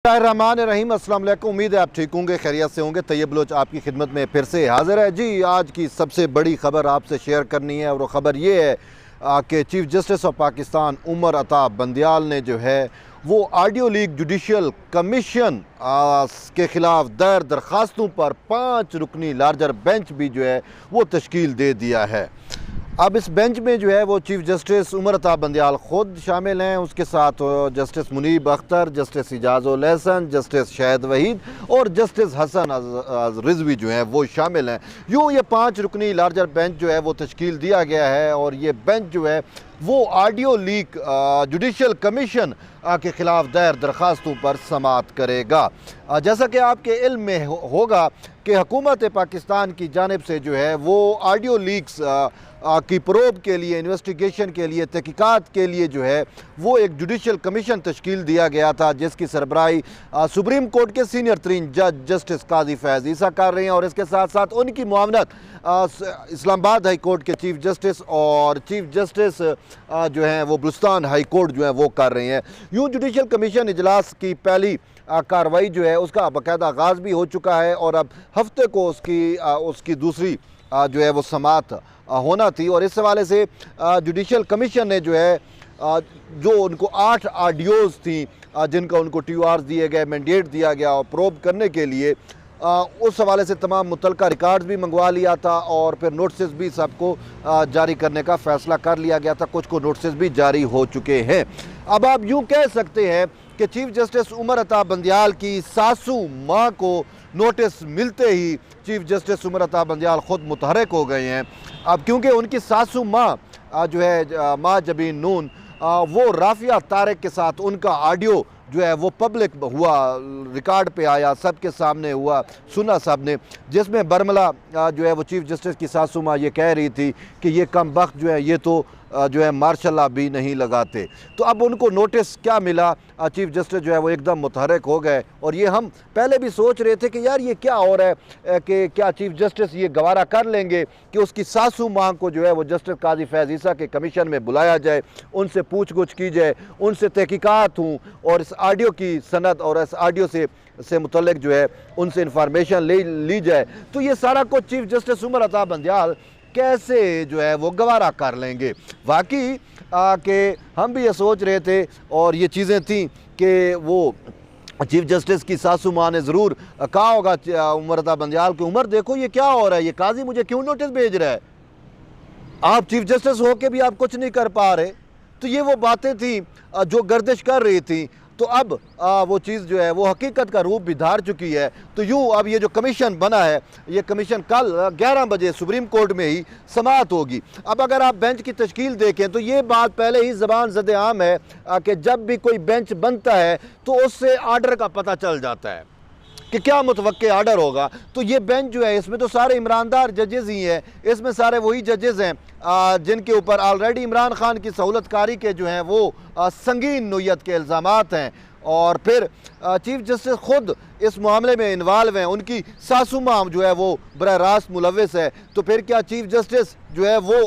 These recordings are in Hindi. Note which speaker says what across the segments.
Speaker 1: रहमान रहीम, अस्सलाम वालेकुम। उम्मीद है आप ठीक होंगे, खैरियत से होंगे। तैयब बलोच आपकी खिदमत में फिर से हाजिर है जी। आज की सबसे बड़ी ख़बर आपसे शेयर करनी है और वो ख़बर ये है कि chief justice of Pakistan Umar Ata Bandial ने जो है वो ऑडियो लीक जुडिशल कमीशन के ख़िलाफ़ दायर दरख्वास्तों पर 5 रुकनी लार्जर बेंच भी जो है वो तश्कील दे दिया है। अब इस बेंच में जो है वो चीफ जस्टिस उमर अता बंदियाल ख़ुद शामिल हैं, उसके साथ justice Munib Akhtar, justice Ijazul Ahsan, justice Shahid Waheed और जस्टिस हसन रिजवी जो हैं वो शामिल हैं। यूँ ये 5 रुकनी लार्जर बेंच जो है वो तश्कील दिया गया है और ये बेंच जो है वो ऑडियो लीक जुडिशल कमीशन के ख़िलाफ़ दायर दरख्वास्तों पर समाअत करेगा। जैसा कि आपके इल्म में होगा कि हुकूमत पाकिस्तान की जानिब से जो है वो ऑडियो लीक्स की प्रोब के लिए, इन्वेस्टिगेशन के लिए, तहकीकात के लिए जो है वो एक जुडिशल कमीशन तश्कील दिया गया था, जिसकी सरबराही सुप्रीम कोर्ट के सीनियर तरीन जज जस्टिस काजी फैज़ ईसा कर रहे हैं और इसके साथ साथ उनकी मुआवनत इस्लामाबाद हाई कोर्ट के चीफ जस्टिस और चीफ जस्टिस जो हैं वो बलुस्तान हाई कोर्ट जो है वो कर रहे हैं। यूँ जुडिशल कमीशन इजलास की पहली कार्रवाई जो है उसका बाकायदा आगाज़ भी हो चुका है और अब हफ्ते को उसकी दूसरी जो है वो समाअत होना थी और इस हवाले से जुडिशल कमीशन ने जो है जो उनको 8 ऑडियोज़ थी जिनका उनको TORs दिए गए, मैंडेट दिया गया और प्रोब करने के लिए, उस हवाले से तमाम मुतलका रिकॉर्ड्स भी मंगवा लिया था और फिर नोटिस भी सबको जारी करने का फ़ैसला कर लिया गया था। कुछ को नोटिस भी जारी हो चुके हैं। अब आप यूँ कह सकते हैं कि चीफ जस्टिस उमर अता बंदियाल की सासू माँ को नोटिस मिलते ही चीफ जस्टिस उमर अता बंदियाल ख़ुद मुतहरक हो गए हैं। अब क्योंकि उनकी सासू माँ जो है माँ जबीन नून वो राफिया तारिक के साथ उनका ऑडियो जो है वो पब्लिक हुआ, रिकॉर्ड पे आया, सबके सामने हुआ, सुना सब ने, जिसमें बरमला जो है वो चीफ जस्टिस की सासू माँ ये कह रही थी कि ये कम बख्त जो है ये तो जो है मार्शल भी नहीं लगाते। तो अब उनको नोटिस क्या मिला, चीफ जस्टिस जो है वो एकदम मुतहरक हो गए और ये हम पहले भी सोच रहे थे कि यार ये क्या हो रहा है कि क्या चीफ जस्टिस ये गवारा कर लेंगे कि उसकी सासू माँ को जो है वो जस्टिस काजी फैज़ ईसा के कमीशन में बुलाया जाए, उनसे पूछ गुछ की जाए, उनसे तहकीकात हों और इस ऑडियो की सनद और इस ऑडियो से मुतल्लिक जो है उनसे इंफॉर्मेशन ली जाए। तो ये सारा कुछ चीफ जस्टिस उमर अता बंदियाल कैसे जो है वो गवारा कर लेंगे। वाकई कि हम भी ये सोच रहे थे और ये चीज़ें थी कि वो चीफ जस्टिस की सासू माँ ने ज़रूर कहा होगा उमर अता बंदियाल की, उमर देखो ये क्या हो रहा है, ये काजी मुझे क्यों नोटिस भेज रहा है, आप चीफ जस्टिस हो के भी आप कुछ नहीं कर पा रहे। तो ये वो बातें थी जो गर्दिश कर रही थी। तो अब वो चीज़ जो है वो हकीकत का रूप भी धार चुकी है। तो यूँ अब ये जो कमीशन बना है, ये कमीशन कल 11 बजे सुप्रीम कोर्ट में ही समाअत होगी। अब अगर आप बेंच की तश्कील देखें तो ये बात पहले ही ज़बान ज़द आम है कि जब भी कोई बेंच बनता है तो उससे आर्डर का पता चल जाता है कि क्या मुतवक्के आर्डर होगा। तो ये बेंच जो है इसमें तो सारे इमरानदार जजेज़ ही हैं, इसमें सारे वही जजेज़ हैं जिनके ऊपर ऑलरेडी इमरान खान की सहूलतकारी के जो हैं वो संगीन नोयत के इल्ज़ामात हैं और फिर चीफ जस्टिस ख़ुद इस मामले में इन्वॉल्व हैं, उनकी सासू माँ जो है वो बराह रास्त मुलव्विस है। तो फिर क्या चीफ जस्टिस जो है वो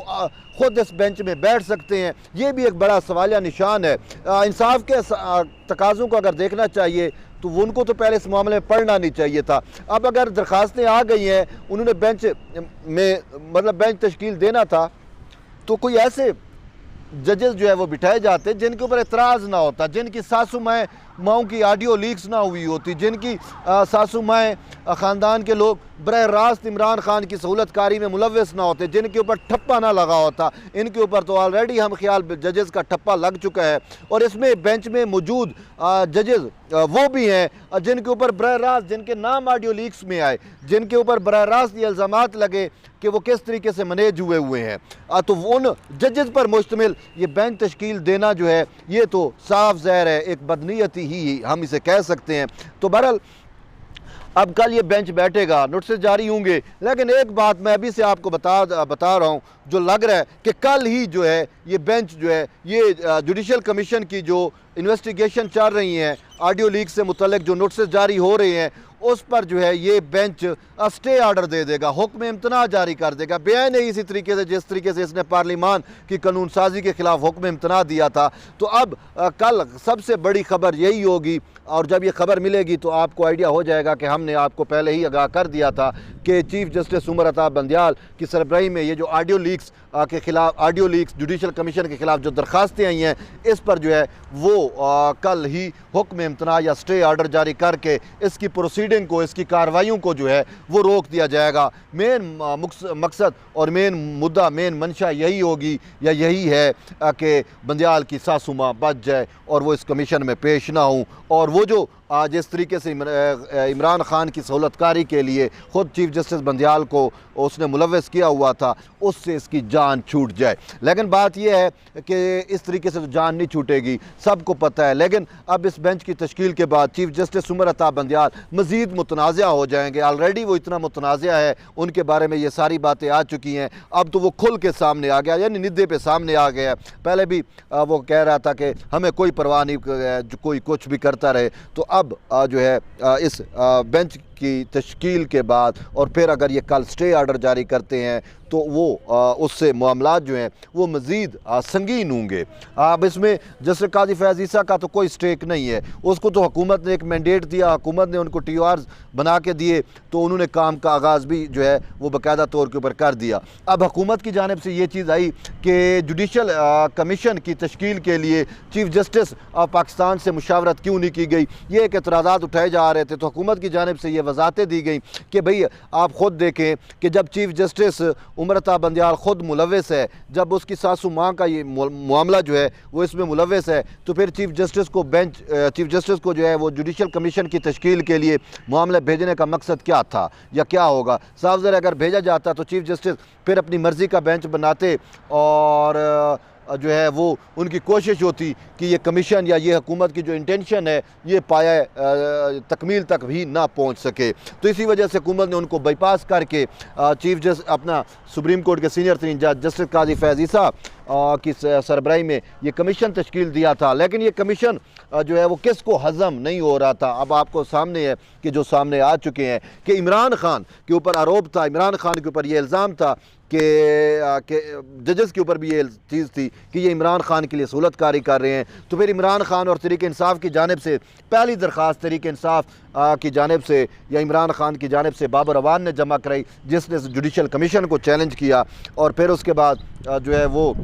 Speaker 1: ख़ुद इस बेंच में बैठ सकते हैं, ये भी एक बड़ा सवालिया निशान है। इंसाफ के तकाज़ों को अगर देखना चाहिए तो उनको तो पहले इस मामले में पढ़ना नहीं चाहिए था। अब अगर दरख्वास्तें आ गई हैं, उन्होंने बेंच में मतलब बेंच तश्कील देना था, तो कोई ऐसे जजेस जो है वो बिठाए जाते जिनके ऊपर एतराज़ ना होता, जिनकी सासू माओं की ऑडियो लीक्स ना हुई होती, जिनकी सासू माएँ ख़ानदान के लोग बरह रास्त इमरान खान की सहूलतकारी में मुलव्विस ना होते, जिनके ऊपर ठप्पा ना लगा होता। इनके ऊपर तो ऑलरेडी हम ख्याल जजेस का ठप्पा लग चुका है और इसमें बेंच में मौजूद जजेस वो भी हैं जिनके ऊपर बरह रास्त, जिनके नाम ऑडियो लीक्स में आए, जिनके ऊपर बरह रास्त ये इल्ज़ामात लगे कि वो किस तरीके से मैनेज हुए हैं। तो उन जजेस पर मुश्तमिल ये बेंच तश्कील देना जो है ये तो साफ ज़ाहिर है एक बदनीयती ही हम इसे कह सकते हैं। तो बहरहाल अब कल ये बेंच बैठेगा, नोटिस जारी होंगे, लेकिन एक बात मैं अभी से आपको बता रहा हूँ जो लग रहा है कि कल ही जो है ये बेंच जो है ये जुडिशल कमीशन की जो इन्वेस्टिगेशन चल रही हैं, ऑडियो लीक से मुतल्लिक जो नोटिस जारी हो रहे हैं उस पर जो है ये बेंच स्टे ऑर्डर दे देगा, हुक्म इम्तना जारी कर देगा। बेन है इसी तरीके से जिस तरीके से इसने पार्लिमान की कानून साजी के खिलाफ हुक्म इम्तना दिया था। तो अब कल सबसे बड़ी खबर यही होगी, और जब ये खबर मिलेगी तो आपको आइडिया हो जाएगा कि हमने आपको पहले ही आगाह कर दिया था कि चीफ जस्टिस उमर अता बंदियाल की सरबराही में ये जो ऑडियो लीक्स के खिलाफ, ऑडियो लीक्स जुडिशल कमीशन के खिलाफ जो दरखास्तें आई हैं, इस पर जो है वो कल ही हुक्म इम्तना या स्टे ऑर्डर जारी करके इसकी प्रोसीडिंग को, इसकी कार्रवाइयों को जो है वो रोक दिया जाएगा। मेन मकसद और मेन मुद्दा, मेन मंशा यही होगी या यही है कि बंदियाल की सासू माँ बच जाए और वो इस कमीशन में पेश ना हों, और वो जो जिस तरीके से इमरान खान की सहूलतकारी के लिए ख़ुद चीफ जस्टिस बंदियाल को उसने मुलव्वस किया हुआ था, उससे इसकी जान छूट जाए। लेकिन बात यह है कि इस तरीके से तो जान नहीं छूटेगी, सबको पता है। लेकिन अब इस बेंच की तश्कील के बाद चीफ जस्टिस उमर अता बंदियाल मज़ीद मुतनाज़ा हो जाएंगे। ऑलरेडी वो इतना मुतनाज़ा है, उनके बारे में ये सारी बातें आ चुकी हैं, अब तो वो खुल के सामने आ गया, यानी निद्दे पे सामने आ गया। पहले भी वो कह रहा था कि हमें कोई परवाह नहीं, कोई कुछ भी करता रहे। तो अब जो है इस बेंच की तश्कील के बाद और फिर अगर ये कल स्टे ऑर्डर जारी करते हैं तो वो उससे मामलात जो हैं वो मज़ीद संगीन होंगे। अब इसमें जस्टिस काजी फैज़ ईसा का तो कोई स्टेक नहीं है, उसको तो हुकूमत ने एक मैंडेट दिया, हुकूमत ने उनको TORs बना के दिए, तो उन्होंने काम का आगाज़ भी जो है वो बाकायदा तौर के ऊपर कर दिया। अब हुकूमत की जानिब से ये चीज़ आई कि जुडिशल कमीशन की तश्कील के लिए चीफ जस्टिस ऑफ पाकिस्तान से मुशावरत क्यों नहीं की गई, ये एक एतराज़ात उठाए जा रहे थे। तो हुकूमत की जानिब से ये वजाहतें दी गई कि भाई आप ख़ुद देखें कि जब चीफ जस्टिस उमर अता बंदियाल ख़ुद मुलव्वस है, जब उसकी सासू माँ का ये मामला जो है वो इसमें मुलव्वस है, तो फिर चीफ जस्टिस को जो है वो जुडिशल कमीशन की तश्कील के लिए मामला भेजने का मकसद क्या था या क्या होगा। साफ ज़रा अगर भेजा जाता तो चीफ जस्टिस फिर अपनी मर्ज़ी का बेंच बनाते और जो है वो उनकी कोशिश होती कि ये कमीशन या ये हुकूमत की जो इंटेंशन है ये पाया तकमील तक भी ना पहुंच सके। तो इसी वजह से हुकूमत ने उनको बाईपास करके चीफ जस्टिस अपना सुप्रीम कोर्ट के सीनियर तरीन जज जस्टिस काजी फैज़ ईसा की सरबराही में ये कमीशन तश्कील दिया था। लेकिन ये कमीशन जो है वो किसको हज़म नहीं हो रहा था। अब आपको सामने है कि जो सामने आ चुके हैं कि इमरान खान के ऊपर आरोप था, इमरान खान के ऊपर ये इल्ज़ाम था कि जजेस के ऊपर भी ये चीज़ थी कि ये इमरान खान के लिए सहूलतकारी कर रहे हैं। तो फिर इमरान खान और तहरीक इंसाफ की जानिब से पहली दरख्वास्त तहरीक इंसाफ की जानिब से या इमरान खान की जानिब से बाबर अवान ने जमा कराई, जिसने जुडिशल कमीशन को चैलेंज किया। और फिर उसके बाद जो है वो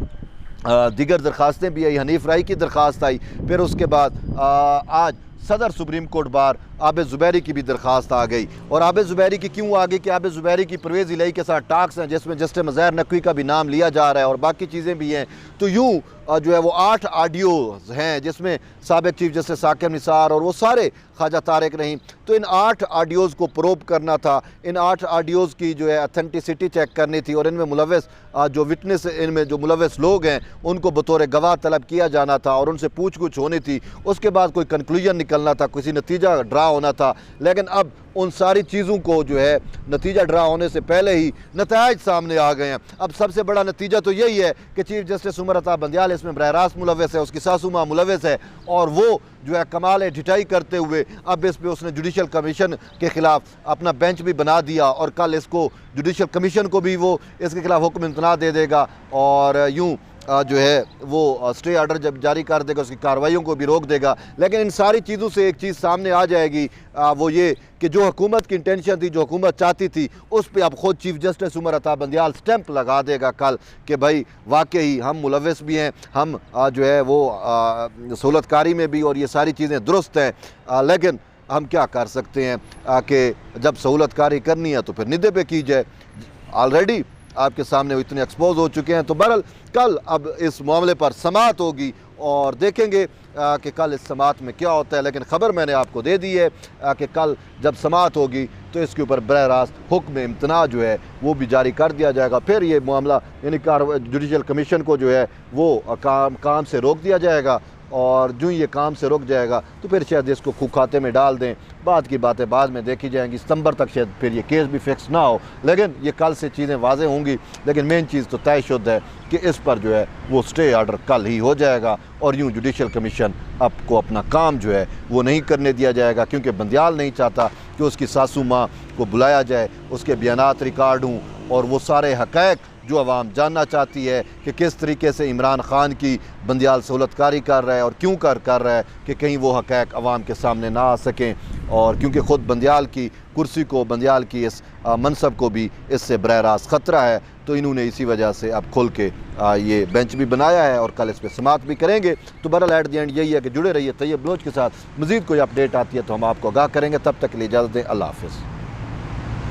Speaker 1: दीगर दरख्वास्तें भी आई, हनीफ राई की दरख्वास्त आई। फिर उसके बाद आज सदर supreme court bar Abid Zubairi की भी दरख्वास्त आ गई। और आबिद ज़ुबैरी की क्यों आ गई कि आबिद ज़ुबैरी की परवेज़ इलाही के साथ टाक्स हैं, जिसमें जस्टिस मज़हर नकवी का भी नाम लिया जा रहा है और बाकी चीज़ें भी हैं। तो यूँ जो है वो 8 ऑडियोज़ हैं जिसमें साबिक़ चीफ जस्टिस साकिब निसार और वो सारे ख्वाजा तारिक रहीम। तो इन 8 ऑडियोज़ को प्रोब करना था, इन 8 ऑडियोज़ की जो है अथेंटिसिटी चेक करनी थी और इनमें मुलव्वस जो विटनेस, इनमें जो मुलव्वस लोग हैं उनको बतौर गवाह तलब किया जाना था और उनसे पूछ गुछ होनी थी। उसके बाद कोई कंक्लूजन निकलना था, किसी नतीजा ड्रा होना था। लेकिन अब उन सारी चीज़ों को जो है नतीजा ड्रा होने से पहले ही नताइज सामने आ गए हैं। अब सबसे बड़ा नतीजा तो यही है कि चीफ जस्टिस उमर अता बंदियाल इसमें बरह रास्त मुलव्वस है, उसकी सासू माँ मुलव्वस है और वो जो है कमाल ढिठाई करते हुए अब इस पे उसने जुडिशल कमीशन के ख़िलाफ़ अपना बेंच भी बना दिया और कल इसको जुडिशल कमीशन को भी वो इसके खिलाफ हुक्म इम्तना दे देगा और यूँ जो है वो स्टे ऑर्डर जब जारी कर देगा उसकी कार्रवाइयों को भी रोक देगा। लेकिन इन सारी चीज़ों से एक चीज़ सामने आ जाएगी, वो ये कि जो हुकूमत की इंटेंशन थी, जो हुकूमत चाहती थी, उस पर अब ख़ुद chief justice Umar Ata Bandial stamp लगा देगा कल कि भाई वाकई हम मुलव्वस भी हैं, हम जो है वो सहूलतकारी में भी और ये सारी चीज़ें दुरुस्त हैं। लेकिन हम क्या कर सकते हैं कि जब सहूलतकारी करनी है तो फिर निदे पे की जाए। ऑलरेडी आपके सामने वो इतने एक्सपोज हो चुके हैं। तो बहरहाल कल अब इस मामले पर समाअत होगी और देखेंगे कि कल इस समाअत में क्या होता है। लेकिन ख़बर मैंने आपको दे दी है कि कल जब समाअत होगी तो इसके ऊपर बरह रास्त हुक्म इम्तना जो है वो भी जारी कर दिया जाएगा। फिर ये मामला यानी जुडिशल कमीशन को जो है वो काम से रोक दिया जाएगा और जो ये काम से रुक जाएगा तो फिर शायद इसको खूब खाते में डाल दें। बाद की बातें बाद में देखी जाएंगी, सितंबर तक शायद फिर ये केस भी फिक्स ना हो, लेकिन ये कल से चीज़ें वाज़ेह होंगी। लेकिन मेन चीज़ तो तयशुद्ध है कि इस पर जो है वो स्टे ऑर्डर कल ही हो जाएगा और यूँ जुडिशल कमीशन आपको अपना काम जो है वो नहीं करने दिया जाएगा, क्योंकि बंदियाल नहीं चाहता कि उसकी सासू माँ को बुलाया जाए, उसके बयानात रिकॉर्ड हों और वो सारे हक़ैक़ जो अवाम जानना चाहती है कि किस तरीके से इमरान ख़ान की बंदियाल सहूलतकारी कर रहा है और क्यों कर रहा है, कि कहीं वो हक़ैक़ अवाम के सामने ना आ सकें। और क्योंकि ख़ुद बंदियाल की कुर्सी को, बंदियाल की इस मनसब को भी इससे बरह रास्त ख़तरा है, तो इन्होंने इसी वजह से अब खुल के ये बेंच भी बनाया है और कल इस पर समाअत भी करेंगे। तो बहरहाल एट द एंड यही है कि जुड़े रहिए तैयब बलोच के साथ। मज़ीद कोई अपडेट आती है तो हम आपको आगाह करेंगे। तब तक के लिए इजाज़त दें। अल्लाह हाफ़िज़।